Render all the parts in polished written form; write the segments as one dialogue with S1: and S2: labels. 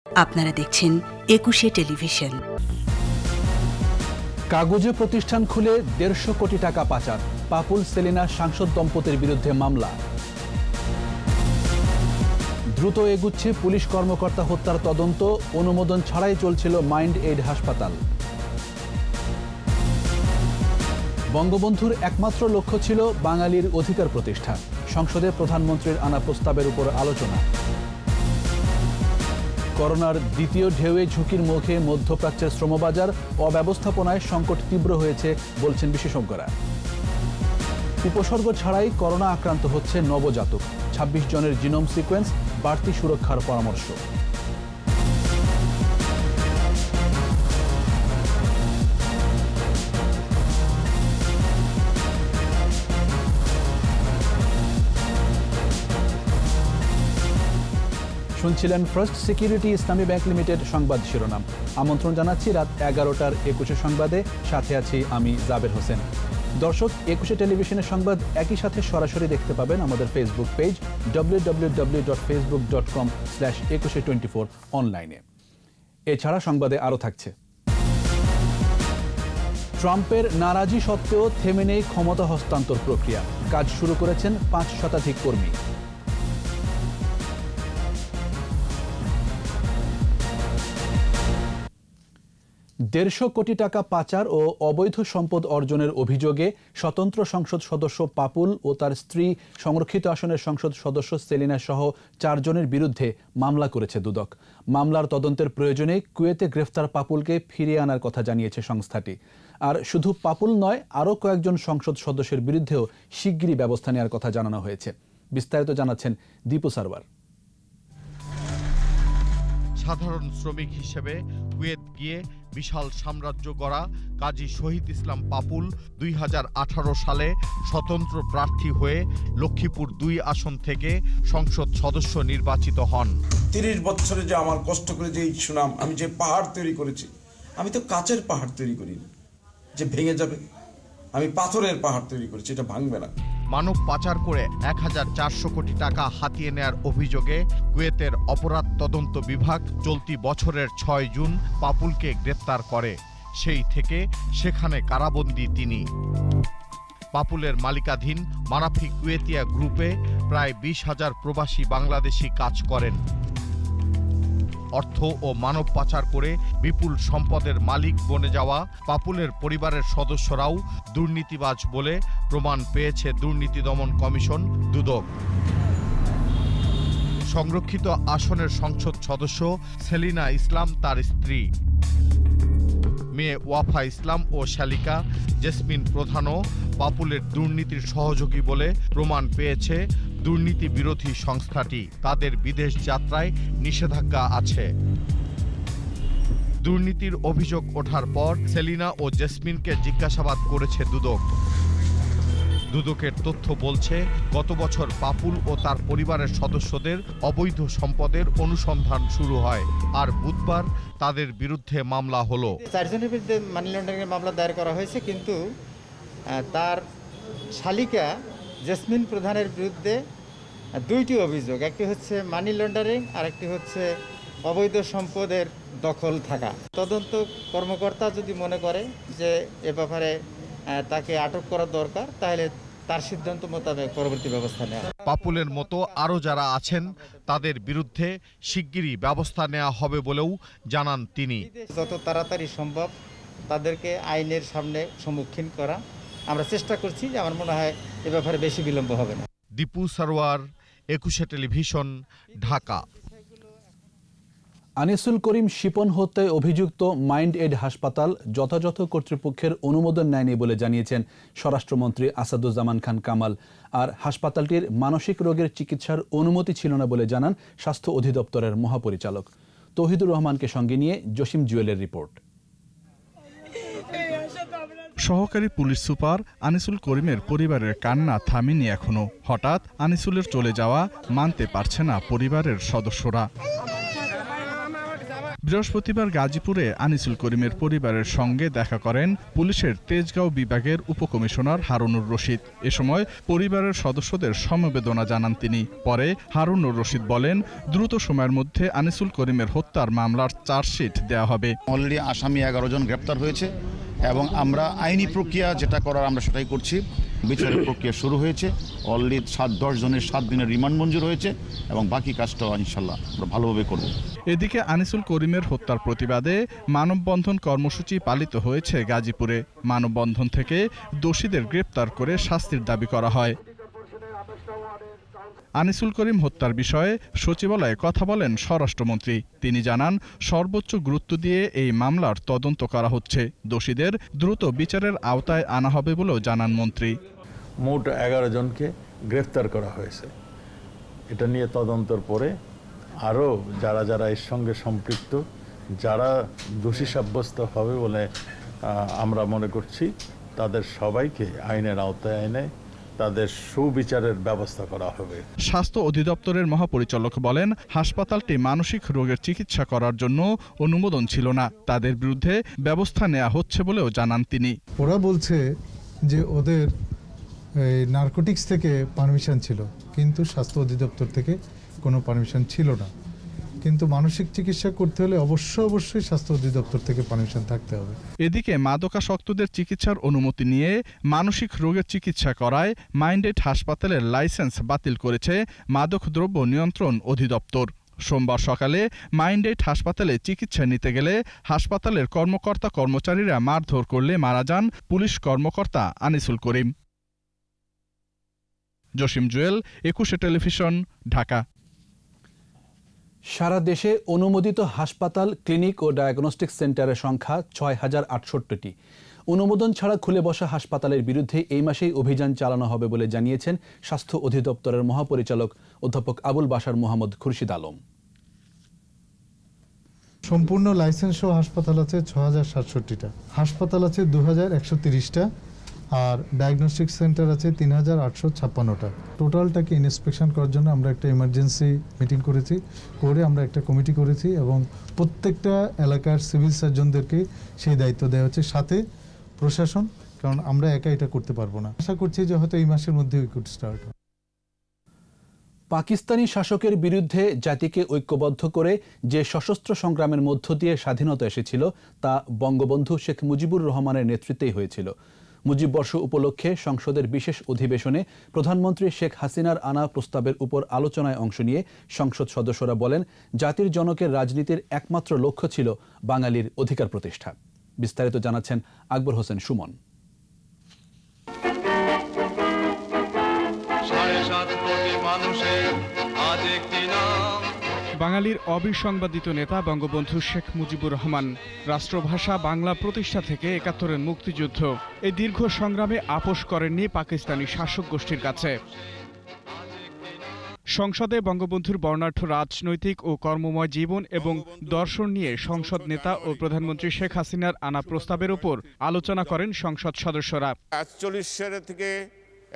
S1: আপনারা দেখছেন একুশে টেলিভিশন।
S2: কাগজে প্রতিষ্ঠান খুলে ১৫০ কোটি টাকা পাচার, পাপুল সেলিনা সাংসদ দম্পতির বিরুদ্ধে মামলা। দ্রুত এগুচ্ছে পুলিশ কর্মকর্তা হত্যার তদন্ত, অনুমোদন ছাড়াই চলছিল মাইন্ড এইড হাসপাতাল। বঙ্গবন্ধুর একমাত্র লক্ষ্য ছিল বাঙালির অধিকার প্রতিষ্ঠা, সংসদে প্রধানমন্ত্রীর আনা প্রস্তাবের উপর আলোচনা। করোনার দ্বিতীয় ঢেউয়ে ঝুঁকির মুখে মধ্যপ্রাচ্যের শ্রমবাজার, অব্যবস্থাপনায় সংকট তীব্র হয়েছে বলছেন বিশেষজ্ঞরা। উপসর্গ ছাড়াই করোনা আক্রান্ত হচ্ছে নবজাতক, ২৬ জনের জিনোম সিকোয়েন্স, বাড়তি সুরক্ষার পরামর্শ। শুনছিলেন ফার্স্ট সিকিউরিটি ইসলামী ব্যাংক লিমিটেড সংবাদ শিরোনাম। আমন্ত্রণ জানাচ্ছি রাত ১১টার একুশে সংবাদে, সাথে আছি আমি জাবের হোসেন। দর্শক, একুশে টেলিভিশনের সংবাদ একই সাথে সরাসরি দেখতে পাবেন আমাদের ফেসবুক পেজ www.facebook.com/2124 অনলাইনে। এছাড়া সংবাদে আরও থাকছে, ট্রাম্পের নারাজি সত্ত্বেও থেমে নেই ক্ষমতা হস্তান্তর প্রক্রিয়া, কাজ শুরু করেছেন ৫ শতাধিক কর্মী। ১৫০ কোটি টাকা পাচার ও অবৈধ সম্পদ অর্জনের অভিযোগে স্বতন্ত্র সংসদ সদস্য পাপুল ও তার স্ত্রী, সংরক্ষিত আসনের সংসদ সদস্য সেলিনা সহ ৪ জনের বিরুদ্ধে মামলা করেছে দুদক। মামলার তদন্তের প্রয়োজনে কুয়েতে গ্রেফতার পাপুলকে ফিরিয়ে আনার কথা জানিয়েছে সংস্থাটি। আর শুধু পাপুল নয়, আরও কয়েকজন সংসদ সদস্যের বিরুদ্ধেও শিগগিরই ব্যবস্থা নেওয়ার কথা জানানো হয়েছে। বিস্তারিত জানাচ্ছেন দীপু সারওয়ার।
S3: সাধারণ শ্রমিক হিসেবে কুয়েত গিয়ে বিশাল সাম্রাজ্য গড়া কাজী শহীদ ইসলাম পাপুল ২০১৮ সালে স্বতন্ত্র প্রার্থী হয়ে লক্ষ্মীপুর ২ আসন থেকে সংসদ সদস্য নির্বাচিত হন।
S4: ৩০ বছরে যে আমার কষ্ট করে যে সুনাম, আমি যে পাহাড় তৈরি করেছি, আমি তো কাচের পাহাড় তৈরি করিনি যে ভেঙে যাবে। আমি পাথরের পাহাড় তৈরি করেছি, এটা ভাঙবে না।
S3: মানব পাচার করে ১,৪০০ কোটি টাকা হাতিয়ে নেয়ার অভিযোগে কুয়েতের অপরাধ তদন্ত বিভাগ চলতি বছরের ৬ জুন পাপুলকে গ্রেপ্তার করে। সেই থেকে সেখানে কারাবন্দী তিনি। পাপুলের মালিকাধীন মানাফি কুয়েতিয়া গ্রুপে প্রায় ২০,০০০ প্রবাসী বাংলাদেশি কাজ করেন। অর্থ ও মানব পাচার করে বিপুল সম্পদের মালিক বনে যাওয়া পাপুলের পরিবারের সদস্যরাও দুর্নীতিবাজ বলে প্রমাণ পেয়েছে দুর্নীতি দমন কমিশন দুদক। সংরক্ষিত আসনের সংসদ সদস্য সেলিনা ইসলাম তার স্ত্রী, মেয়ে ওয়াফা ইসলাম ও শালিকা জেসমিন প্রধানও পাপুলের দুর্নীতির সহযোগী বলে প্রমাণ পেয়েছে দুর্নীতি বিরোধী সংস্থাটি। তাদের বিদেশ যাত্রায় নিষেধাজ্ঞা আছে। দুর্নীতির অভিযোগ ওঠার পর সেলিনা ও জেসমিনকে জিজ্ঞাসাবাদ করেছে দুদক। দুদকের তথ্য বলছে, গত বছর পাপুল ও তার পরিবারের সদস্যদের অবৈধ সম্পদের অনুসন্ধান শুরু হয়, আর বুধবার তাদের বিরুদ্ধে মামলা হলো।
S5: ৪ জনের বিরুদ্ধে মানি লন্ডারিংয়ের মামলা দায়ের করা হয়েছে, কিন্তু তার শালিকা জেসমিন প্রধানের বিরুদ্ধে ২টি অভিযোগ, একটি হচ্ছে মানি লন্ডারিং আর একটি হচ্ছে অবৈধ সম্পদের দখল থাকা। তদন্ত কর্মকর্তা যদি মনে করে যে এ ব্যাপারে তাকে আটক করা দরকার, তাহলে তার সিদ্ধান্ত মোতাবেক পরবর্তী ব্যবস্থা নেওয়া।
S3: পাপুলের মতো আরও যারা আছেন তাদের বিরুদ্ধে শিগগিরই ব্যবস্থা নেওয়া হবে বলেও জানান তিনি।
S5: যত তাড়াতাড়ি সম্ভব তাদেরকে আইনের সামনে সম্মুখীন করা আমরা চেষ্টা করছি। যে আমার মনে হয় এ ব্যাপারে বেশি বিলম্ব হবে না।
S3: দীপু সারওয়ার, একুশে টেলিভিশন, ঢাকা।
S2: আনিসুল করিম শিপন হত্যায় অভিযুক্ত মাইন্ড এইড হাসপাতাল যথাযথ কর্তৃপক্ষের অনুমোদন নেয়নি বলে জানিয়েছেন স্বরাষ্ট্রমন্ত্রী আসাদুজ্জামান খান কামাল। আর হাসপাতালটির মানসিক রোগের চিকিৎসার অনুমতি ছিল না বলে জানান স্বাস্থ্য অধিদপ্তরের মহাপরিচালক। তৌহিদুর রহমানকে সঙ্গে নিয়ে জসিম জুয়েলের রিপোর্ট।
S6: সহকারী পুলিশ সুপার আনিসুল করিমের পরিবারের কান্না থামেনি এখনো। হঠাৎ আনিসুলের চলে যাওয়া মানতে পারছে না পরিবারের সদস্যরা। বৃহস্পতিবার গাজীপুরে আনিসুল করিমের পরিবারের সঙ্গে দেখা করেন পুলিশের তেজগাঁও বিভাগের উপকমিশনার হারুনুর রশিদ। এ সময় পরিবারের সদস্যদের সমবেদনা জানান তিনি। পরে হারুনুর রশিদ বলেন, দ্রুত সময়ের মধ্যে আনিসুল করিমের হত্যার মামলার চার্জশিট দেওয়া হবে।
S7: অলরেডি আসামি 11 জন গ্রেপ্তার হয়েছে এবং আমরা আইনি প্রক্রিয়া যেটা করার আমরা সেটাই করছি। বিচারের প্রক্রিয়া শুরু হয়েছে। অলরেডি 7-10 জনের 7 দিনের রিমান্ড মঞ্জুর হয়েছে এবং বাকি কাজটা ইনশাল্লাহ আমরা ভালোভাবে করব।
S6: এদিকে আনিসুল করিমের হত্যার প্রতিবাদে মানববন্ধন কর্মসূচি পালিত হয়েছে গাজীপুরে। মানববন্ধন থেকে দোষীদের গ্রেপ্তার করে শাস্তির দাবি করা হয়। আনিসুল করিম হত্যার বিষয়ে সচিবালয়ে কথা বলেন স্বরাষ্ট্রমন্ত্রী। তিনি জানান, সর্বোচ্চ গুরুত্ব দিয়ে এই মামলার তদন্ত করা হচ্ছে। দোষীদের দ্রুত বিচারের আওতায় আনা হবে বলেও জানান মন্ত্রী।
S8: মোট 11 জনকে গ্রেফতার করা হয়েছে। এটা নিয়ে তদন্তর পরে আরও যারা যারা এর সঙ্গে সম্পৃক্ত, যারা দোষী সাব্যস্ত হবে বলে আমরা মনে করছি, তাদের সবাইকে আইনের আওতায় এনে তাদের সুবিচারের ব্যবস্থা করা হবে।
S6: স্বাস্থ্য অধিদপ্তরের মহাপরিচালক বলেন, হাসপাতালটি মানসিক রোগের চিকিৎসা করার জন্য অনুমোদন ছিল না। তাদের বিরুদ্ধে ব্যবস্থা নেওয়া হচ্ছে বলেও জানান তিনি।
S9: ওরা বলছে যে ওদের নারকোটিক্স থেকে পারমিশন ছিল, কিন্তু স্বাস্থ্য অধিদপ্তর থেকে কোনো পারমিশন ছিল না। কিন্তু মানসিক চিকিৎসা করতে হলে অবশ্যই স্বাস্থ্য অধিদপ্তর থেকে পারমিশন থাকতে হবে।
S6: এদিকে মাদকাসক্তদের চিকিৎসার অনুমতি নিয়ে মানসিক রোগের চিকিৎসা করায় মাইন্ডেড হাসপাতালের লাইসেন্স বাতিল করেছে মাদক দ্রব্য নিয়ন্ত্রণ অধিদপ্তর। সোমবার সকালে মাইন্ডেড হাসপাতালে চিকিৎসা নিতে গেলে হাসপাতালের কর্মকর্তা কর্মচারীরা মারধর করলে মারা যান পুলিশ কর্মকর্তা আনিসুল করিম। জসিম জুয়েল, 21 টেলিভিশন, ঢাকা।
S2: সারা দেশে অনুমোদিত হাসপাতাল, ক্লিনিক ও ডায়াগনস্টিক সেন্টারের সংখ্যা 6068টি। অনুমোদন ছাড়া খুলে বসা হাসপাতালের বিরুদ্ধে এই মাসেই অভিযান চালানো হবে বলে জানিয়েছেন স্বাস্থ্য অধিদপ্তরের মহাপরিচালক অধ্যাপক আবুল বাশার মোহাম্মদ খুরশিদ আলম।
S9: সম্পূর্ণ লাইসেন্স সহ হাসপাতাল আছে 6067টা, হাসপাতাল আছে 2130টা, আর ডায়াগনস্টিক সেন্টার আছে 3856টা। টোটালটাকে ইন্সপেকশন করার জন্য আমরা একটা ইমার্জেন্সি মিটিং করেছি, করে আমরা একটা কমিটি করেছি এবং প্রত্যেকটা এলাকার সিভিল সার্জনদেরকে সেই দায়িত্ব দেওয়া হচ্ছে, সাথে প্রশাসন, কারণ আমরা একা এটা করতে পারবো না। আশা করছি যে হয়তো এই মাসের মধ্যে উই কুড স্টার্ট।
S2: পাকিস্তানি শাসকের বিরুদ্ধে জাতিকে ঐক্যবদ্ধ করে যে সশস্ত্র সংগ্রামের মধ্য দিয়ে স্বাধীনতা এসেছিল, তা বঙ্গবন্ধু শেখ মুজিবুর রহমানের নেতৃত্বেই হয়েছিল। মুজিব বর্ষ উপলক্ষে সংসদের বিশেষ অধিবেশনে প্রধানমন্ত্রী শেখ হাসিনার আনা প্রস্তাবের উপর আলোচনায় অংশ নিয়ে সংসদ সদস্যরা বলেন, জাতির জনকের রাজনীতির একমাত্র লক্ষ্য ছিল বাঙালির অধিকার প্রতিষ্ঠা। বিস্তারিত জানাচ্ছেন আকবর হোসেন সুমন।
S10: বাঙালির অবিসংবাদিত নেতা বঙ্গবন্ধু শেখ মুজিবুর রহমান। রাষ্ট্রভাষা বাংলা প্রতিষ্ঠা থেকে ৭১-এর মুক্তিযুদ্ধ, এই দীর্ঘ সংগ্রামে আপোষ করেননি পাকিস্তানি শাসক গোষ্ঠীর কাছে। সংসদে বঙ্গবন্ধুর বর্ণাঢ্য রাজনৈতিক ও কর্মময় জীবন এবং দর্শন নিয়ে সংসদ নেতা ও প্রধানমন্ত্রী শেখ হাসিনার আনা প্রস্তাবের উপর আলোচনা করেন সংসদ সদস্যরা।
S11: ৪৮ সাল থেকে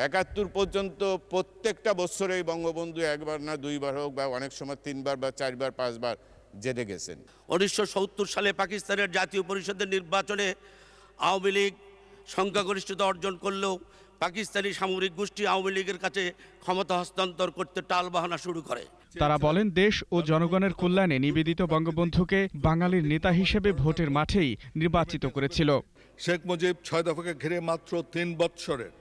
S11: ৭১ পর্যন্ত প্রত্যেকটা বছরেই বঙ্গবন্ধু একবার না দুইবার হোক বা অনেক সময় 3বার বা 4বার 5বার জেলে গেছেন।
S12: ১৯৭০ সালে পাকিস্তানের জাতীয় পরিষদের নির্বাচনে আওয়ামী লীগ সংখ্যাগরিষ্ঠতা অর্জন করলেও পাকিস্তানি সামরিক গোষ্ঠী আওয়ামী লীগের কাছে ক্ষমতা হস্তান্তর করতে টালবাহানা শুরু করে।
S10: তারা বলেন, দেশ ও জনগণের কল্যাণে নিবেদিত বঙ্গবন্ধুকে বাঙালির নেতা হিসেবে ভোটের মাঠেই নির্বাচিত করেছিল।
S13: শেখ মুজিব 6 দফাকে ঘিরে মাত্র 3 বৎসরের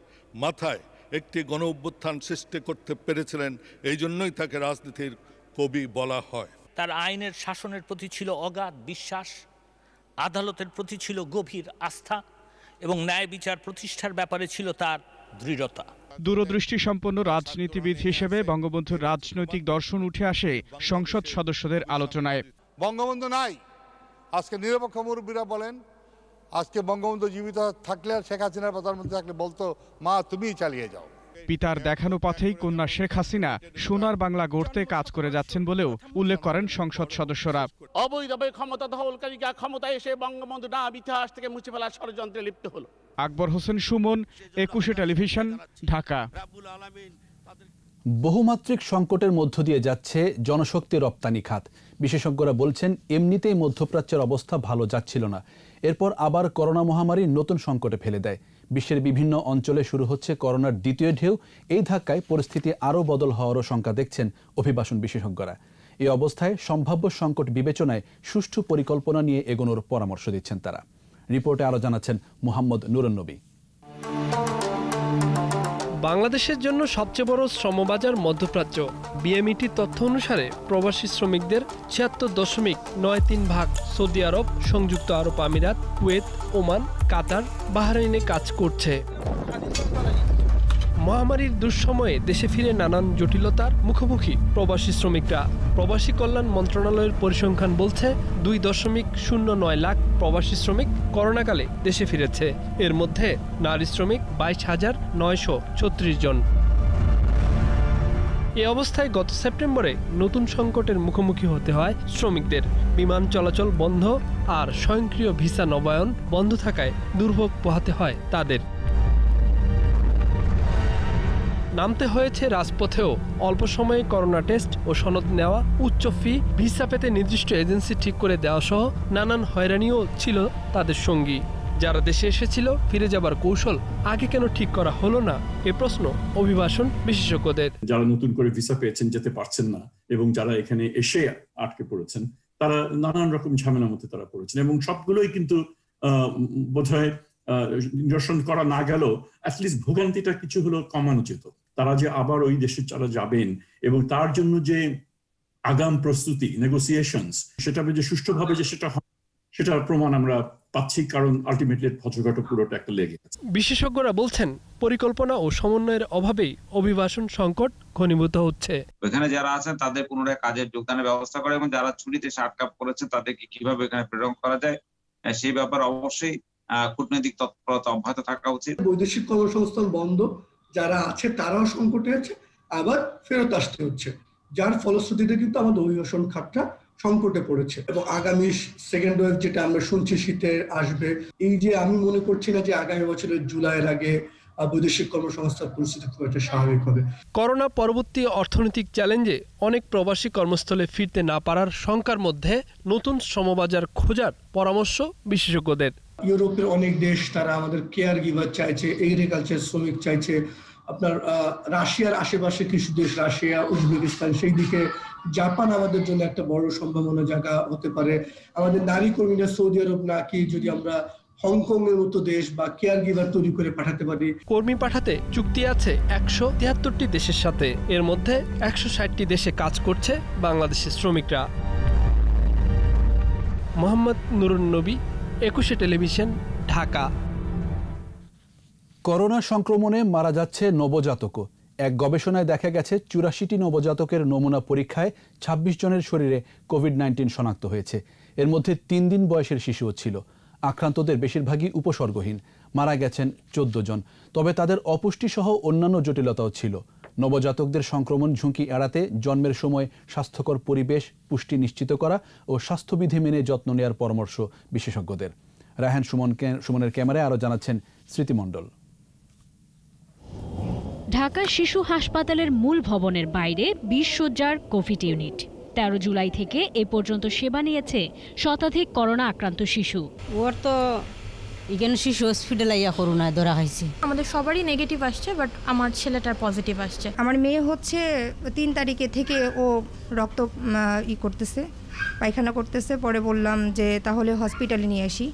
S13: মাথায় একটি গণ অভ্যুত্থান সৃষ্টি করতে পেরেছিলেন, এই জন্যই তাকে রাজনীতির কবি বলা হয়।
S14: তার আইনের শাসনের প্রতি ছিল অগাধ বিশ্বাস, আদালতের প্রতি ছিল গভীর আস্থা এবং ন্যায় বিচার প্রতিষ্ঠার ব্যাপারে ছিল তার দৃঢ়তা।
S10: দূরদৃষ্টি সম্পন্ন রাজনীতিবিদ হিসেবে বঙ্গবন্ধুর রাজনৈতিক দর্শন উঠে আসে সংসদ সদস্যদের আলোচনায়।
S15: বঙ্গবন্ধু নাই, আজকে নিরপেক্ষ মুরব্বীরা বলেন, আজকে বঙ্গবন্ধু জীবিত থাকলে আর শেখ হাসিনার প্রধানমন্ত্রী থাকলে বলতো, মা তুমিই চালিয়ে যাও।
S10: পিতার দেখানো পথেই কন্যা শেখ হাসিনা সোনার বাংলা গড়তে কাজ করে যাচ্ছেন বলেও উল্লেখ করেন সংসদ সদস্যরা।
S16: অবৈধভাবে ক্ষমতা দখলকারীরা ক্ষমতায় এসে বঙ্গবন্ধু নাম ইতিহাস থেকে মুছে ফেলার ষড়যন্ত্রে লিপ্ত হলো।
S10: আকবর হোসেন সুমন, ২১ টেলিভিশন, ঢাকা।
S2: বহুমাত্রিক সংকটের মধ্য দিয়ে যাচ্ছে জনশক্তি রপ্তানি খাত। বিশেষজ্ঞরা বলছেন এমনিতেই মধ্যপ্রাচ্যের অবস্থা ভালো যাচ্ছিল না, এরপর আবার করোনা মহামারী নতুন সংকটে ফেলে দেয়। বিশ্বের বিভিন্ন অঞ্চলে শুরু হচ্ছে করোনার দ্বিতীয় ঢেউ। এই ধাক্কায় পরিস্থিতি আরও বদল হওয়ারও শঙ্কা দেখছেন অভিবাসন বিশেষজ্ঞরা। এই অবস্থায় সম্ভাব্য সংকট বিবেচনায় সুষ্ঠু পরিকল্পনা নিয়ে এগোনোর পরামর্শ দিচ্ছেন তারা। রিপোর্টে আরও জানাচ্ছেন মোহাম্মদ নুরুন নবী।
S17: বাংলাদেশের জন্য সবচেয়ে বড় শ্রমবাজার মধ্যপ্রাচ্য। বিএমইটির তথ্য অনুসারে প্রবাসী শ্রমিকদের ৭৬.৯৩% সৌদি আরব, সংযুক্ত আরব আমিরাত, কুয়েত, ওমান, কাতার, বাহরাইনে কাজ করছে। মহামারীর দুঃসময়ে দেশে ফিরে নানান জটিলতার মুখোমুখি প্রবাসী শ্রমিকরা। প্রবাসী কল্যাণ মন্ত্রণালয়ের পরিসংখ্যান বলছে 2.09 লাখ প্রবাসী শ্রমিক করোনাকালে দেশে ফিরেছে। এর মধ্যে নারী শ্রমিক 22,936 জন। এ অবস্থায় গত সেপ্টেম্বরে নতুন সংকটের মুখোমুখি হতে হয় শ্রমিকদের। বিমান চলাচল বন্ধ আর স্বয়ংক্রিয় ভিসা নবায়ন বন্ধ থাকায় দুর্ভোগ পোহাতে হয় তাদের। নামতে হয়েছে রাজপথেও। অল্প সময়ে করোনা টেস্ট ও সনদ নেওয়া, উচ্চ ফি, ভিসা পেতে নির্দিষ্ট এজেন্সি ঠিক করে দেওয়া সহ নানান হয়রানিও ছিল তাদের সঙ্গী। যারা দেশে এসেছিল ফিরে যাবার কৌশল আগে কেন ঠিক করা হলো না, এ প্রশ্ন অভিবাসন বিশেষজ্ঞদের।
S18: যারা নতুন করে ভিসা পেয়েছেন, যেতে পারছেন না, এবং যারা এখানে এসে আটকে পড়েছেন, তারা নানান রকম ঝামেলার মধ্যে তারা পড়েছেন, এবং সবগুলোই কিন্তু বোধহয় নিরসন করা না গেলেও অ্যাটলিস্ট ভোগান্তিটা কিছু হলো কমানো যেত। তারা যে আবার ওই দেশে যারা যাবেন এবং তার জন্য যে আগাম প্রস্তুতি, নেগোসিয়েশনস, সেটা যে সুষ্ঠুভাবে যে সেটার প্রমাণ আমরা পাচ্ছি, কারণ আলটিমেটলি ভজঘট পুরোটা একটা লেগে আছে।
S17: বিশেষজ্ঞরা বলছেন পরিকল্পনা ও সমন্বয়ের অভাবেই অভিবাসন সংকট ঘনীভূত হচ্ছে।
S19: এখানে যারা আছেন তাদের পুনরায় কাজের যোগদানের ব্যবস্থা করে এবং যারা ছুটিতে আটকা পড়েছে তাদেরকে কিভাবে এখানে প্রেরণ করা যায় সেই ব্যাপারে অবশ্যই কূটনৈতিক তৎপরতা অব্যাহত থাকা উচিত।
S20: বৈদেশিক কর্মসংস্থান বন্ধ, যারা আছে তারাও সংকটে আছে, আবার ফেরত আসতে হচ্ছে, যার ফলশ্রুতিতে কিন্তু আমাদের অভিবাসন খাতটা সংকটে পড়েছে। এবং আগামী সেকেন্ড ওয়েভ যেটা আমরা শুনছি শীতে আসবে, এই যে আমি মনে করছি না যে আগামী বছরের জুলাইয়ের আগে বৈদেশিক কর্মসংস্থান পরিস্থিতি খুব একটা স্বাভাবিক হবে।
S17: করোনা পরবর্তী অর্থনৈতিক চ্যালেঞ্জে অনেক প্রবাসী কর্মস্থলে ফিরতে না পারার শঙ্কার মধ্যে নতুন শ্রমবাজার খোঁজার পরামর্শ বিশেষজ্ঞদের।
S20: ইউরোপের অনেক দেশ তারা আমাদের কেয়ার গিভার চাইছে, এগ্রিকালচার শ্রমিক চাইছে। আপনার রাশিয়ার আশেপাশে কিছু দেশ, রাশিয়া, উজবেকিস্তান, সেই দিকে জাপান আমাদের জন্য একটা বড় সম্ভাবনা জায়গা হতে পারে। আমাদের নারী কর্মীরা সৌদি আরব নাকি যদি আমরা হংকং এর মতো দেশ বা কেয়ার গিভার তৈরি করে পাঠাতে পারি।
S17: কর্মী পাঠাতে চুক্তি আছে 173টি দেশের সাথে। এর মধ্যে 160টি দেশে কাজ করছে বাংলাদেশের শ্রমিকরা। মোহাম্মদ নুরুন নবী, একুশে টেলিভিশন, ঢাকা।
S2: করোনা সংক্রমণে মারা যাচ্ছে নবজাতকও। এক গবেষণায় দেখা গেছে 84টি নবজাতকের নমুনা পরীক্ষায় 26 জনের শরীরে কোভিড-19 শনাক্ত হয়েছে। এর মধ্যে 3 দিন বয়সের শিশুও ছিল। আক্রান্তদের বেশিরভাগই উপসর্গহীন। মারা গেছেন 14 জন। তবে তাদের অপুষ্টি সহ অন্যান্য জটিলতাও ছিল। নবজাতকদের সংক্রমণ ঝুঁকি এড়াতে জন্মের সময় স্বাস্থ্যকর পরিবেশ, পুষ্টি নিশ্চিত করা ও স্বাস্থ্যবিধি মেনে যত্ন নেওয়ার পরামর্শ বিশেষজ্ঞদের। রায়হান সুমনের ক্যামেরায় আরও জানাচ্ছেন স্মৃতি মণ্ডল।
S21: ঢাকা শিশু হাসপাতালের মূল ভবনের বাইরে 20 শয্যার কোভিড ইউনিট। 13 জুলাই থেকে এ পর্যন্ত সেবা নিয়েছে শতাধিক করোনা আক্রান্ত শিশু।
S22: ওর তো এখানে শিশু হসপিটালে করোনায় ধরা হয়েছে।
S23: আমাদের সবারই নেগেটিভ আসছে, বাট আমার ছেলেটার পজিটিভ আসছে।
S24: আমার মেয়ে হচ্ছে 3 তারিখে থেকে ও রক্ত করতেছে, পায়খানা করতেছে। পরে বললাম যে তাহলে হসপিটালে নিয়ে আসি।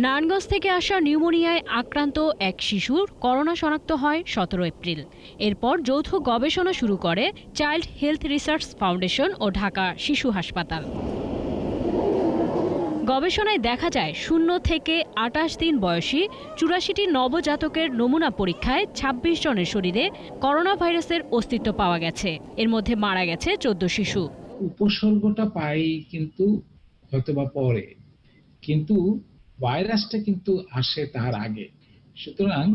S21: নারায়ণগঞ্জ থেকে আসা নিউমোনিয়ায় আক্রান্ত এক শিশুর করোনা শনাক্ত হয় 17 এপ্রিল। এরপর যৌথ গবেষণা শুরু করে চাইল্ড হেলথ রিসার্চ ফাউন্ডেশন ও ঢাকা শিশু হাসপাতাল। গবেষণায় দেখা যায় 0 থেকে 28 দিন বয়সী 84টি নবজাতকের নমুনা পরীক্ষায় 26 জনের শরীরে করোনা ভাইরাসের অস্তিত্ব পাওয়া গেছে। এর মধ্যে মারা গেছে 14 শিশু।
S25: উপসর্গটা পাই কিন্তু হয়তোবা পরে, কিন্তু ভাইরাসটা কিন্তু আসে তার আগে। সুতরাং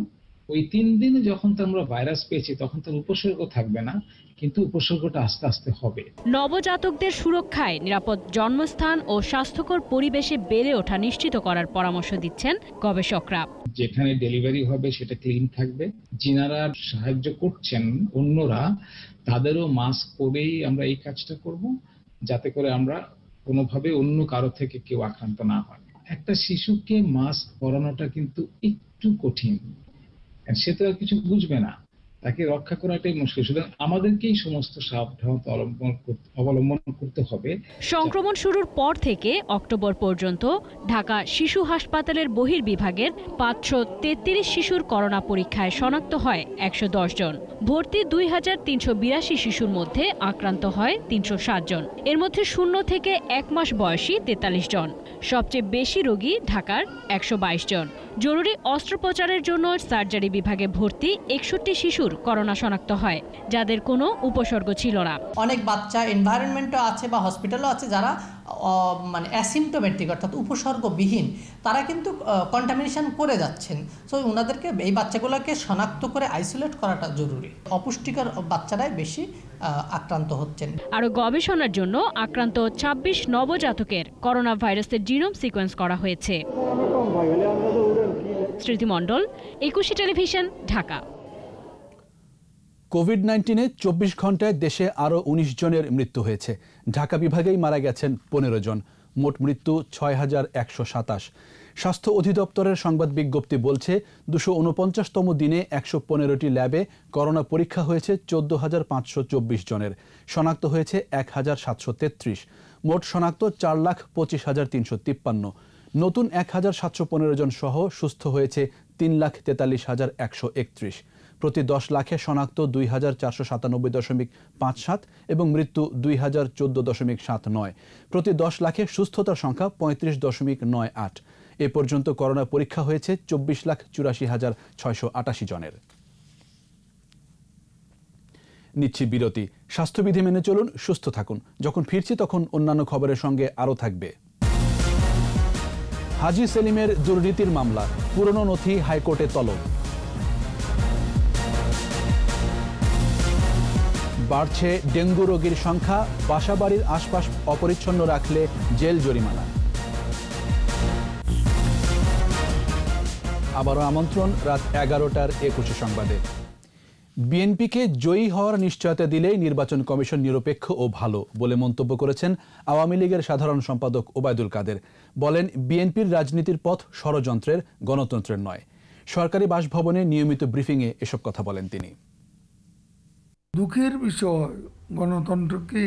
S25: ওই 3 দিনে যখন আমরা ভাইরাস পেয়েছি তখন তার উপসর্গ থাকবে না, কিন্তু উপসর্গটা আস্তে আস্তে হবে।
S21: নবজাতকদের সুরক্ষায় নিরাপদ জন্মস্থান ও স্বাস্থ্যকর পরিবেশে বেড়ে ওঠা নিশ্চিত করার পরামর্শ দিচ্ছেন গবেষকরা।
S25: যেখানে ডেলিভারি হবে সেটা ক্লিন থাকবে। যিনারা সাহায্য করছেন অন্যরা, তাদেরও মাস্ক পরেই আমরা এই কাজটা করব, যাতে করে আমরা কোনোভাবে অন্য কারো থেকে কেউ আক্রান্ত না হয়। একটা শিশুকে মাস্ক পরানোটা কিন্তু একটু কঠিন, সে তো আর কিছু বুঝবে না, তাকে রক্ষা করাটাই মুশকিল। সুতরাং আমাদেরকেই সমস্ত সাবধানতা অবলম্বন করতে হবে।
S21: সংক্রমণ শুরুর পর থেকে অক্টোবর পর্যন্ত ঢাকা শিশু হাসপাতালের বহির্বিভাগের 533 শিশুর করোনা পরীক্ষায় শনাক্ত হয় 110 জন। ভর্তি 2382 শিশুর মধ্যে আক্রান্ত হয় 307 জন। এর মধ্যে 0 থেকে 1 মাস বয়সী 43 জন। সবচেয়ে বেশি রোগী ঢাকার 122 জন। জরুরি অস্ত্রোপচারের জন্য সার্জারি বিভাগে ভর্তি 61 শিশুর করোনা শনাক্ত হয়, যাদের কোনো উপসর্গ ছিল না।
S1: অনেক বাচ্চা এনভায়রনমেন্টও আছে বা হসপিটালও আছে যারা মানে অ্যাসিমটোমেটিক অর্থাৎ উপসর্গবিহীন, তারা কিন্তু কন্টামিনেশন করে যাচ্ছেন। সো ওনাদেরকে, এই বাচ্চাগুলোকে শনাক্ত করে আইসোলেট করাটা জরুরি। অপুষ্টিকর বাচ্চারাই বেশি আক্রান্ত হচ্ছেন।
S21: আরও গবেষণার জন্য আক্রান্ত 26 নবজাতকের করোনা ভাইরাসের জিনোম সিকোয়েন্স করা হয়েছে। স্মৃতি মণ্ডল, একুশে টেলিভিশন, ঢাকা।
S2: কোভিড-19-এ 24 ঘন্টায় দেশে আরও 19 জনের মৃত্যু হয়েছে। ঢাকা বিভাগেই মারা গেছেন 15 জন। মোট মৃত্যু 6127। স্বাস্থ্য অধিদপ্তরের সংবাদ বিজ্ঞপ্তি বলছে 249তম দিনে 115টি ল্যাবে করোনা পরীক্ষা হয়েছে 14,524 জনের। শনাক্ত হয়েছে 1,733। মোট শনাক্ত 4,25,353। নতুন 1,715 জন সহ সুস্থ হয়েছে 3,43,131। প্রতি 10 লাখে শনাক্ত 2,497.57 এবং মৃত্যু 2,014.79। প্রতি 10 লাখে সুস্থতার সংখ্যা 35.98। এ পর্যন্ত করোনা পরীক্ষা হয়েছে 24,84,688 জনের। নিচ্ছি বিরতি। স্বাস্থ্যবিধি মেনে চলুন, সুস্থ থাকুন। যখন ফিরছি তখন অন্যান্য খবরের সঙ্গে আরও থাকবে। হাজী সেলিমের দুর্নীতির মামলা, পুরনো নথি হাইকোর্টে তলব। বাড়ছে ডেঙ্গু রোগীর সংখ্যা, বাসাবাড়ির আশপাশ অপরিচ্ছন্ন রাখলে জেল জরিমানা। আবারও আমন্ত্রণ রাত 11টার একুশে সংবাদে। বিএনপিকে জয়ী হওয়ার নিশ্চয়তা দিলেই নির্বাচন কমিশন নিরপেক্ষ ও ভালো বলে মন্তব্য করেছেন আওয়ামী লীগের সাধারণ সম্পাদক ওবায়দুল কাদের। বলেন, বিএনপির রাজনীতির পথ ষড়যন্ত্রের, গণতন্ত্রের নয়। সরকারি বাসভবনে নিয়মিত ব্রিফিংয়ে এসব কথা বলেন তিনি।
S3: দুঃখের বিষয়, গণতন্ত্রকে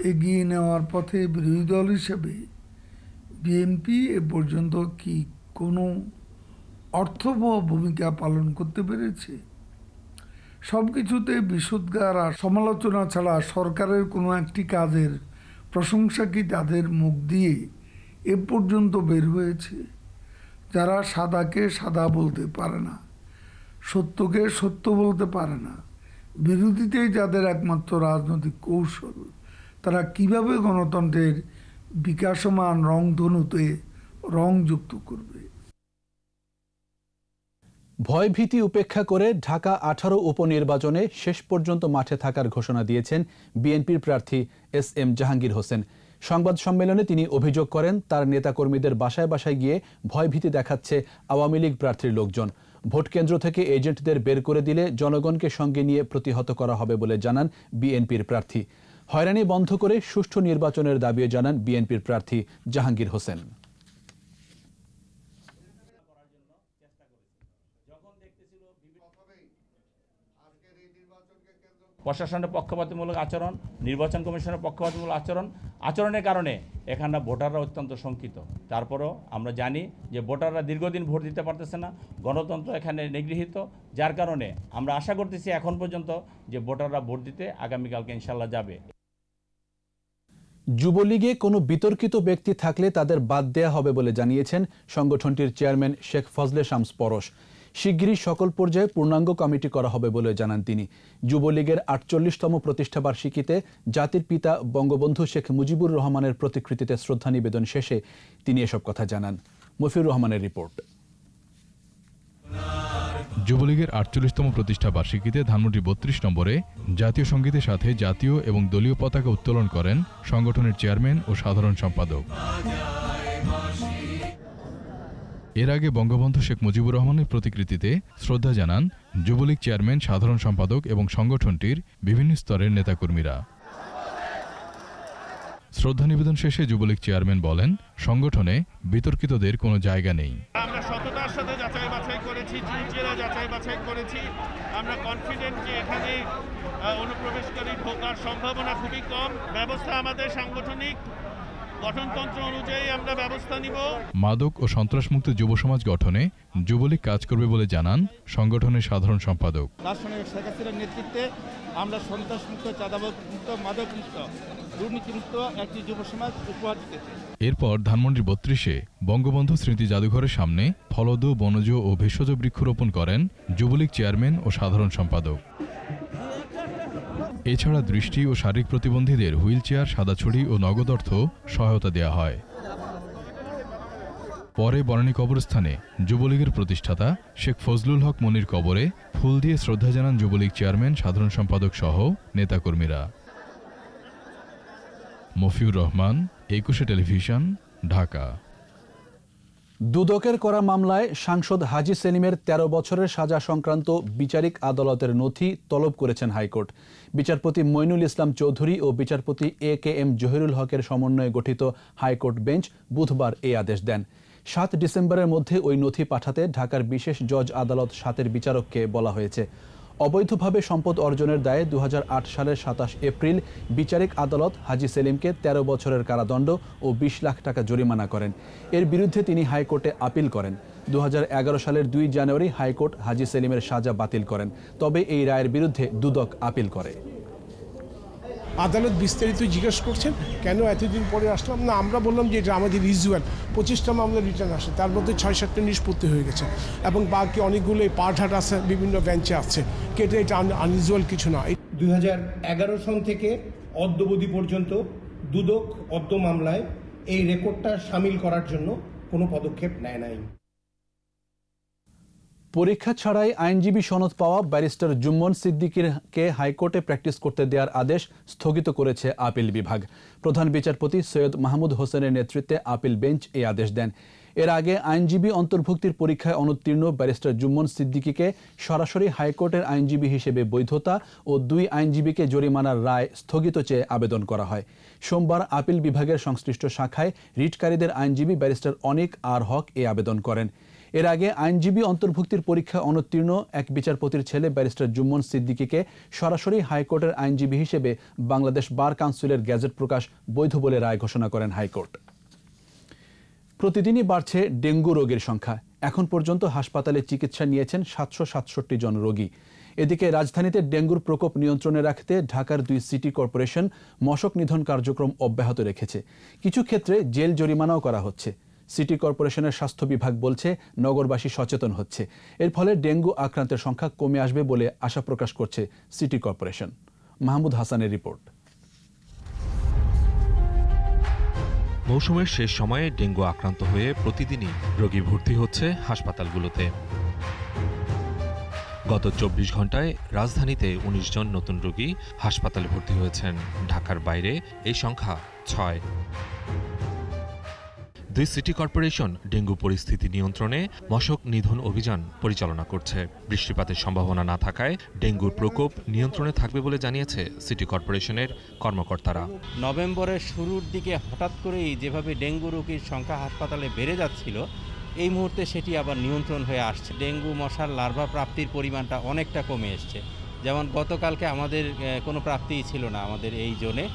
S3: এগিয়ে নেওয়ার পথে বিরোধী দল হিসেবে বিএনপি এ পর্যন্ত কি কোনো অর্থবহ ভূমিকা পালন করতে পেরেছে? সব কিছুতে বিশুদ্ধার আর সমালোচনা ছাড়া সরকারের কোনো একটি কাজের প্রশংসা কি তাদের মুখ দিয়ে এ পর্যন্ত বের হয়েছে? যারা সাদাকে সাদা বলতে পারে না, সত্যকে সত্য বলতে পারে না, বিরোধীতেই যাদের একমাত্র রাজনৈতিক কৌশল, তারা কিভাবে গণতন্ত্রের বিকাশমান রংধনুতে রং যুক্ত করবে?
S2: ভয়ভীতি উপেক্ষা করে ঢাকা 18 উপনির্বাচনে শেষ পর্যন্ত মাঠে থাকার ঘোষণা দিয়েছেন বিএনপির প্রার্থী SM জাহাঙ্গীর হোসেন। সংবাদ সম্মেলনে তিনি অভিযোগ করেন, তার নেতাকর্মীদের বাসায় বাসায় গিয়ে ভয়ভীতি দেখাচ্ছে আওয়ামী লীগ প্রার্থীর লোকজন। ভোট কেন্দ্র থেকে এজেন্টদের বের করে দিলে জনগণকে সঙ্গে নিয়ে প্রতিহত করা হবে বলে জানান বিএনপির প্রার্থী। হয়রানি বন্ধ করে সুষ্ঠু নির্বাচনের দাবিও জানান বিএনপির প্রার্থী জাহাঙ্গীর হোসেন।
S4: প্রশাসনের পক্ষপাতমূলক আচরণ, নির্বাচন কমিশনের পক্ষপাতমূলক আচরণের কারণে এখানে ভোটাররা অত্যন্ত শঙ্কিত। তারপরেও আমরা জানি যে ভোটাররা দীর্ঘদিন ভোট দিতে পারতেছে না, গণতন্ত্র এখানে নিগৃহীত, যার কারণে আমরা আশা করতেছি এখন পর্যন্ত যে ভোটাররা ভোট দিতে আগামীকালকে ইনশাল্লাহ যাবে।
S2: যুবলীগে কোনো বিতর্কিত ব্যক্তি থাকলে তাদের বাদ দেয়া হবে বলে জানিয়েছেন সংগঠনটির চেয়ারম্যান শেখ ফজলে শামস পরশ। শিগগিরই সকল পর্যায়ে পূর্ণাঙ্গ কমিটি করা হবে বলে জানান তিনি। যুবলীগের ৪৮তম প্রতিষ্ঠাবার্ষিকীতে জাতির পিতা বঙ্গবন্ধু শেখ মুজিবুর রহমানের প্রতিকৃতিতে শ্রদ্ধা নিবেদন শেষে তিনি এসব কথা জানান। মফিউর রহমানের রিপোর্ট।
S5: যুবলীগের ৪৮তম প্রতিষ্ঠা বার্ষিকীতে ধানমন্ডি ৩২ নম্বরে জাতীয় সঙ্গীতের সাথে জাতীয় এবং দলীয় পতাকা উত্তোলন করেন সংগঠনের চেয়ারম্যান ও সাধারণ সম্পাদক। এর আগে বঙ্গবন্ধু শেখ মুজিবুর রহমানের প্রতিকৃতিতে শ্রদ্ধা জানান যুবলীগ চেয়ারম্যান, সাধারণ সম্পাদক এবং সংগঠনটির বিভিন্ন স্তরের নেতাকর্মীরা। শ্রদ্ধা নিবেদন শেষে যুবলীগ চেয়ারম্যান বলেন, সংগঠনে বিতর্কিতদের কোনো জায়গা নেই।
S16: আমরা সততার সাথে যাচাই বাছাই করেছি, চুলচেরা যাচাই বাছাই করেছি। আমরা কনফিডেন্ট যে এখানে অনুপ্রবেশকারী ঢোকার সম্ভাবনা খুবই কম। ব্যবস্থা আমাদের সাংগঠনিক গঠনতন্ত্র অনুযায়ী আমরা ব্যবস্থা নিব।
S5: মাদক ও সন্ত্রাসমুক্ত যুব সমাজ গঠনে যুবলীগ কাজ করবে বলে জানান সংগঠনের সাধারণ সম্পাদক।
S6: রাষ্ট্রনায়ক শেখ হাসিনার নেতৃত্বে আমরা সন্ত্রাসমুক্ত, চাঁদাবাজমুক্ত, মাদকমুক্ত, দুর্নীতিমুক্ত একটি যুব সমাজ উপহার দিতে চাই।
S5: এরপর ধানমন্ডির ৩২-এ বঙ্গবন্ধু স্মৃতি জাদুঘরের সামনে ফলদ, বনজ ও ভেষজ বৃক্ষরোপণ করেন যুবলীগ চেয়ারম্যান ও সাধারণ সম্পাদক। এছাড়া দৃষ্টি ও শারীরিক প্রতিবন্ধীদের হুইল চেয়ার, সাদা ছড়ি ও নগদ অর্থ সহায়তা দেওয়া হয়। পরে বনানী কবরস্থানে যুবলীগের প্রতিষ্ঠাতা শেখ ফজলুল হক মনির কবরে ফুল দিয়ে শ্রদ্ধা জানান যুবলীগ চেয়ারম্যান, সাধারণ সম্পাদক সহ নেতাকর্মীরা। মফিউর রহমান, ২১ টেলিভিশন, ঢাকা।
S2: দুদকের করা মামলায় সাংসদ হাজী সেলিমের ১৩ বছরের সাজা সংক্রান্ত বিচারিক আদালতের নথি তলব করেছেন হাইকোর্ট। বিচারপতি মইনুল ইসলাম চৌধুরী ও বিচারপতি এ.কে.এম. জহিরুল হকের সমন্বয়ে গঠিত হাইকোর্ট বেঞ্চ বুধবার এই আদেশ দেন। ৭ ডিসেম্বরের মধ্যে ওই নথি পাঠাতে ঢাকার বিশেষ জজ আদালত ৭-এর বিচারককে বলা হয়েছে। অবৈধভাবে সম্পদ অর্জনের দায়ে ২০০৮ সালের ২৭ এপ্রিল বিচারিক আদালত হাজী সেলিমকে ১৩ বছরের কারাদণ্ড ও ২০ লাখ টাকা জরিমানা করেন। এর বিরুদ্ধে তিনি হাইকোর্টে আপিল করেন। ২০১১ সালের ২ জানুয়ারি হাইকোর্ট হাজী সেলিমের সাজা বাতিল করেন। তবে এই রায়ের বিরুদ্ধে দুদক আপিল করে।
S7: আদালত বিস্তারিত জিজ্ঞেস করছেন কেন এতদিন পরে আসলাম না, আমরা বললাম যে এটা আমাদের ইউজুয়াল 25টা মামলা রিটার্ন আসে, তার মধ্যে ৬-৭টা নিষ্পত্তি হয়ে গেছে এবং বাকি অনেকগুলো পার্টহাট আছে, বিভিন্ন বেঞ্চে আছে, কেটে এটা আনইউজুয়াল কিছু না।
S8: ২০১১ সন থেকে অদ্যবধি পর্যন্ত দুদক অদ্য মামলায় এই রেকর্ডটা শামিল করার জন্য কোনো পদক্ষেপ নেয় নাই।
S2: পরীক্ষা ছাড়াই আইনজীবী সনদ পাওয়া ব্যারিস্টার জুম্মন সিদ্দিকীকে হাইকোর্টে প্র্যাকটিস করতে দেওয়ার আদেশ স্থগিত করেছে আপিল বিভাগ। প্রধান বিচারপতি সৈয়দ মাহমুদ হোসেনের নেতৃত্বে আপিল বেঞ্চ এই আদেশ দেন। এর আগে আইনজীবী অন্তর্ভুক্তির পরীক্ষায় অনুত্তীর্ণ ব্যারিস্টার জুম্মন সিদ্দিকীকে সরাসরি হাইকোর্টের আইনজীবী হিসেবে বৈধতা ও 2 আইনজীবীকে জরিমানার রায় স্থগিত চেয়ে আবেদন করা হয়। সোমবার আপিল বিভাগের সংশ্লিষ্ট শাখায় রিটকারীদের আইনজীবী ব্যারিস্টার অনিক আর হক এই আবেদন করেন। এর আগে আইনজীবী অন্তর্ভুক্তির পরীক্ষায় অনুত্তীর্ণ এক বিচারপতির ছেলে ব্যারিস্টার জুম্মন সিদ্দিকীকে সরাসরি হাইকোর্টের আইনজীবী হিসেবে বাংলাদেশ বার কাউন্সিলের গেজেট প্রকাশ বৈধ বলে রায় ঘোষণা করেন হাইকোর্ট। প্রতিদিনই বাড়ছে ডেঙ্গু রোগীর সংখ্যা। এখন পর্যন্ত হাসপাতালে চিকিৎসা নিয়েছেন ৭৬৭ জন রোগী। এদিকে রাজধানীতে ডেঙ্গুর প্রকোপ নিয়ন্ত্রণে রাখতে ঢাকার 2 সিটি কর্পোরেশন মশক নিধন কার্যক্রম অব্যাহত রেখেছে। কিছু ক্ষেত্রে জেল জরিমানাও করা হচ্ছে। সিটি কর্পোরেশনের স্বাস্থ্য বিভাগ বলছে নগরবাসী সচেতন হচ্ছে। এর ফলে ডেঙ্গু আক্রান্তের সংখ্যা কমে আসবে বলে আশা প্রকাশ করছে সিটি কর্পোরেশন। মাহমুদ হাসানের রিপোর্ট।
S9: মৌসুমের শেষ সময়ে ডেঙ্গু আক্রান্ত হয়ে প্রতিদিনই রোগী ভর্তি হচ্ছে হাসপাতালগুলোতে। গত 24 ঘন্টায় রাজধানীতে 19 জন নতুন রোগী হাসপাতালে ভর্তি হয়েছেন। ঢাকার বাইরে এই সংখ্যা 6। 2 সিটি কর্পোরেশন ডেঙ্গু পরিস্থিতি নিয়ন্ত্রণে মশক নিধন অভিযান পরিচালনা করছে। বৃষ্টিপাতের সম্ভাবনা না থাকায় ডেঙ্গুর প্রকোপ নিয়ন্ত্রণে থাকবে বলে জানিয়েছে সিটি কর্পোরেশনের কর্মকর্তারা।
S11: নভেম্বরের শুরুর দিকে হঠাৎ করেই যেভাবে ডেঙ্গু রোগীর সংখ্যা হাসপাতালে বেড়ে যাচ্ছিল, এই মুহূর্তে সেটি আবার নিয়ন্ত্রণ হয়ে আসছে। ডেঙ্গু মশার লার্ভা প্রাপ্তির পরিমাণটা অনেকটা কমে এসছে। যেমন গতকালকে আমাদের কোনো প্রাপ্তিই ছিল না আমাদের এই জোনে,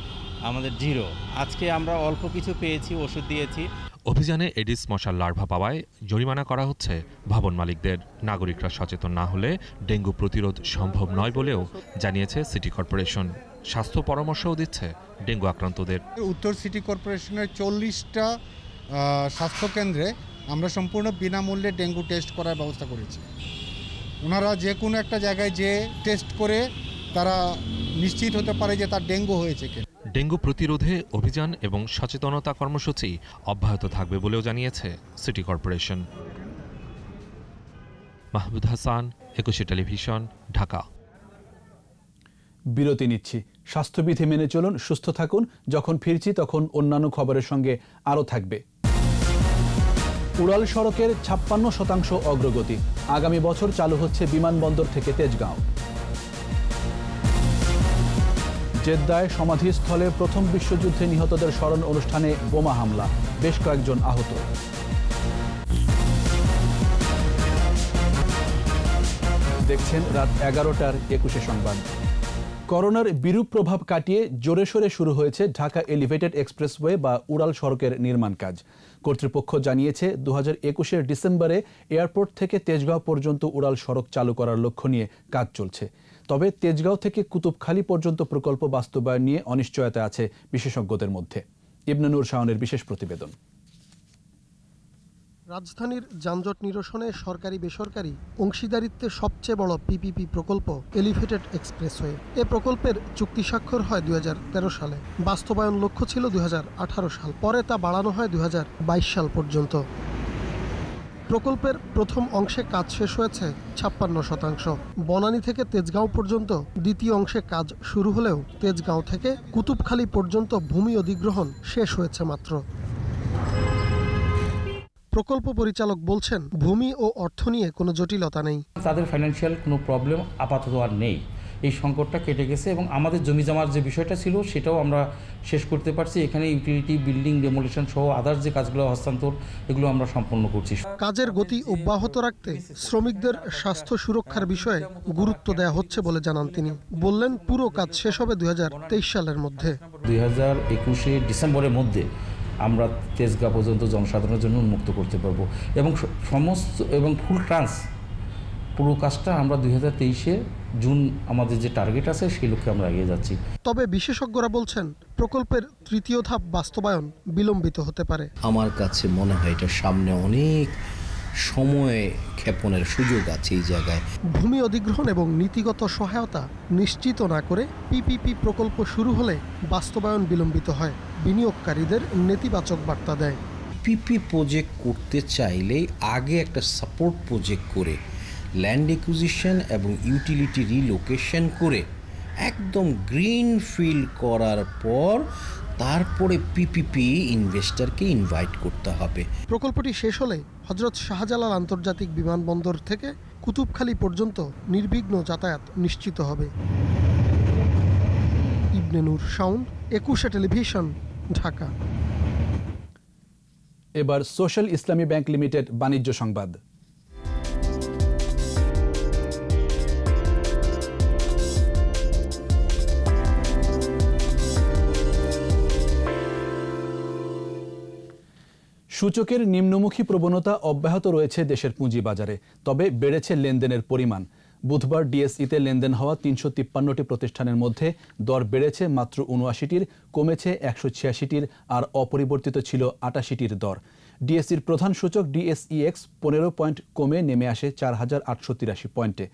S11: আমাদের 0। আজকে আমরা অল্প কিছু পেয়েছি, ওষুধ দিয়েছি।
S9: অভিযানে এডিস মশার লার্ভা পাওয়ায় জরিমানা করা হচ্ছে ভবন মালিকদের। নাগরিকরা সচেতন না হলে ডেঙ্গু প্রতিরোধ সম্ভব নয় বলেও জানিয়েছে সিটি কর্পোরেশন। স্বাস্থ্য পরামর্শও দিচ্ছে ডেঙ্গু আক্রান্তদের।
S26: উত্তর সিটি কর্পোরেশনের 40টা স্বাস্থ্যকেন্দ্রে আমরা সম্পূর্ণ বিনামূল্যে ডেঙ্গু টেস্ট করার ব্যবস্থা করেছি। ওনারা যে কোনো একটা জায়গায় যে টেস্ট করে তারা নিশ্চিত হতে পারে যে তার ডেঙ্গু হয়েছে কিনা।
S9: ডেঙ্গু প্রতিরোধে অভিযান এবং সচেতনতা কর্মসূচি অব্যাহত থাকবে বলেও জানিয়েছে city corporation. Mahmud Hasan, 21 television, Dhaka.
S2: বিরতি নিচ্ছি। স্বাস্থ্যবিধি মেনে চলুন, সুস্থ থাকুন। যখন ফিরছি তখন অন্যান্য খবরের সঙ্গে আরও থাকবে। উড়াল সড়কের 56% অগ্রগতি। আগামী বছর চালু হচ্ছে বিমানবন্দর থেকে তেজগাঁও। জেদ্দায় সমাধিস্থলে প্রথম বিশ্বযুদ্ধে নিহতদের স্মরণ অনুষ্ঠানে বোমা হামলা, বেশ কয়েকজন আহত। দেখছেন রাত 11টার 21 সংবাদ। করোনার বিরূপ প্রভাব কাটিয়ে জোরে সোরে শুরু হয়েছে ঢাকা এলিভেটেড এক্সপ্রেসওয়ে বা উড়াল সড়কের নির্মাণ কাজ। কর্তৃপক্ষ জানিয়েছে 2021 ডিসেম্বরে এয়ারপোর্ট থেকে তেজগাঁও পর্যন্ত উড়াল সড়ক চালু করার লক্ষ্য নিয়ে কাজ চলছে। তবে তেজগাঁও থেকে কুতুবখালী পর্যন্ত প্রকল্প বাস্তবায়ন নিয়ে অনিশ্চয়তা আছে বিশেষজ্ঞদের মধ্যে। ইবনে নূর শাওনের বিশেষ প্রতিবেদন।
S10: রাজধানীর যানজট নিরসনে সরকারি বেসরকারি অংশীদারিত্বে সবচেয়ে বড় পিপিপি প্রকল্প এলিভেটেড এক্সপ্রেসওয়ে। এ প্রকল্পের চুক্তি স্বাক্ষর হয় 2013 সালে। বাস্তবায়ন লক্ষ্য ছিল 2018 সাল, পরে তা বাড়ানো হয় 2022 সাল পর্যন্ত। প্রকল্পের প্রথম অংশে কাজ শেষ হয়েছে 56%। বনানী থেকে তেজগাঁও পর্যন্ত দ্বিতীয় অংশে কাজ শুরু হলেও তেজগাঁও থেকে কুতুবখালী পর্যন্ত ভূমি অধিগ্রহণ শেষ হয়েছে মাত্র। প্রকল্প পরিচালক বলছেন, ভূমি ও অর্থ নিয়ে কোনো জটিলতা নেই।
S12: তাদের ফাইন্যান্সিয়াল কোনো প্রবলেম আপাতত আর নেই। এই সংকটটা কেটে গেছে এবং আমাদের জমি জমার যে বিষয়টা ছিল সেটাও আমরা শেষ করতে পারছি। এখানে ইউটিলিটি, বিল্ডিং ডেমোলিশন সহ আদার্স যে কাজগুলো হস্তান্তর, এগুলো আমরা সম্পন্ন করছি।
S10: কাজের গতি অব্যাহত রাখতে শ্রমিকদের স্বাস্থ্য সুরক্ষার বিষয়ে গুরুত্ব দেওয়া হচ্ছে বলে জানান তিনি। বললেন, পুরো কাজ শেষ হবে 2023 সালের মধ্যে।
S12: 2021 ডিসেম্বরের মধ্যে আমরা তেজগাঁও পর্যন্ত জনসাধারণের জন্য উন্মুক্ত করতে পারবো এবং সমস্ত এবং ফুল ট্রান্স পুরো কাজটা আমরা 2023 জুন আমাদের যে টার্গেট আছে সেই লক্ষ্যে আমরা এগিয়ে যাচ্ছি।
S10: তবে বিশেষজ্ঞরা বলছেন, প্রকল্পের তৃতীয় ধাপ বাস্তবায়ন বিলম্বিত হতে পারে।
S13: আমার কাছে মনে হয় এটা সামনে অনেক সময় ক্ষেপণের সুযোগ আছে এই জায়গায়।
S10: ভূমি অধিগ্রহণ এবং নীতিগত সহায়তা নিশ্চিত না করে পিপিপি প্রকল্প শুরু হলে বাস্তবায়ন বিলম্বিত হয়, বিনিয়োগকারীদের নেতিবাচক বার্তা দেয়।
S13: পিপি প্রজেক্ট করতে চাইলে আগে একটা সাপোর্ট প্রজেক্ট করে ল্যান্ড একুইজিশন এবং ইউটিলিটি রিলোকেশন করে একদম গ্রিন ফিল্ড করার পর তারপরে পিপিপি ইনভেস্টরকে ইনভাইট করতে হবে।
S10: প্রকল্পটি শেষ হলে হযরত শাহজালাল আন্তর্জাতিক বিমানবন্দর থেকে কুতুবখালী পর্যন্ত নির্বিঘ্ন যাতায়াত নিশ্চিত হবে। ইবনে নূর শাওন, 21 টেলিভিশন, ঢাকা।
S2: এবার সোশ্যাল ইসলামী ব্যাংক লিমিটেড বাণিজ্য সংবাদ। সূচকের নিম্নমুখী প্রবণতা অব্যাহত রয়েছে দেশের পুঁজিবাজারে, তবে বেড়েছে লেনদেনের পরিমাণ। বুধবার ডিএসইতে লেনদেন হওয়া 353টি প্রতিষ্ঠানের মধ্যে দর বেড়েছে মাত্র 79টির, কমেছে 186টির, আর অপরিবর্তিত ছিল 88টির দর। ডিএসইর প্রধান সূচক ডিএসইএক্স 15 পয়েন্ট কমে নেমে আসে 4883 পয়েন্টে।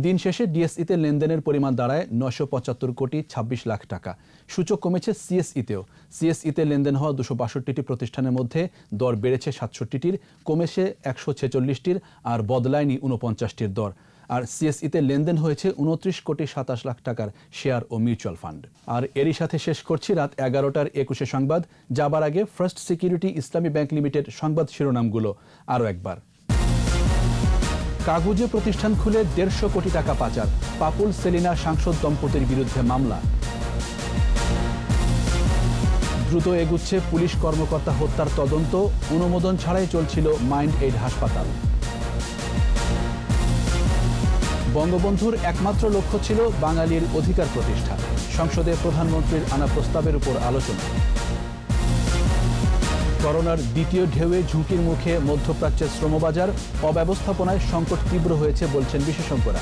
S2: দিন শেষে ডিএসইতে লেনদেনের পরিমাণ দাঁড়ায় 975 কোটি 26 লাখ টাকা। সূচক কমেছে সিএসইতেও। সিএসইতে লেনদেন হওয়া 262টি প্রতিষ্ঠানের মধ্যে দর বেড়েছে 67টির, কমেছে 146টির, আর বদলায়নি 49টির দর। আর সিএসইতে লেনদেন হয়েছে 29 কোটি 27 লাখ টাকার শেয়ার ও মিউচুয়াল ফান্ড। আর এরই সাথে শেষ করছি রাত 11টার 21 সংবাদ। যাবার আগে ফার্স্ট সিকিউরিটি ইসলামী ব্যাংক লিমিটেড সংবাদ শিরোনামগুলো আরও একবার। কাগজে প্রতিষ্ঠান খুলে 150 কোটি টাকা পাচার, পাপুল সেলিনা সাংসদ দম্পতির বিরুদ্ধে মামলা। দ্রুত এগুচ্ছে পুলিশ কর্মকর্তা হত্যার তদন্ত, অনুমোদন ছাড়াই চলছিল মাইন্ড এইড হাসপাতাল। বঙ্গবন্ধুর একমাত্র লক্ষ্য ছিল বাঙালির অধিকার প্রতিষ্ঠা, সংসদে প্রধানমন্ত্রীর আনা প্রস্তাবের উপর আলোচনা। করোনার দ্বিতীয় ঢেউয়ে ঝুঁকির মুখে মধ্যপ্রাচ্যের শ্রমবাজার, অব্যবস্থাপনায় সংকট তীব্র হয়েছে বলছেন বিশেষজ্ঞরা।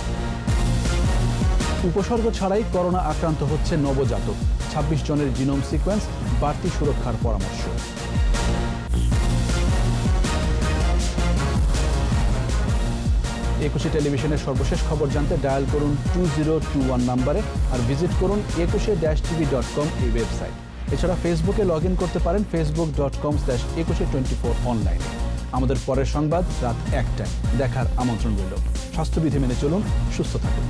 S2: উপসর্গ ছাড়াই করোনা আক্রান্ত হচ্ছে নবজাতক, 26 জনের জিনোম সিকোয়েন্স, বাড়তি সুরক্ষার পরামর্শ। 21 টেলিভিশনের সর্বশেষ খবর জানতে ডায়াল করুন 2021 নম্বরে, আর ভিজিট করুন 21-tv.com এই ওয়েবসাইট। এছাড়া ফেসবুকে লগ ইন করতে পারেন facebook.com/2124 অনলাইনে। আমাদের পরের সংবাদ রাত 1টায় দেখার আমন্ত্রণ রইল। স্বাস্থ্যবিধি মেনে চলুন, সুস্থ থাকুন।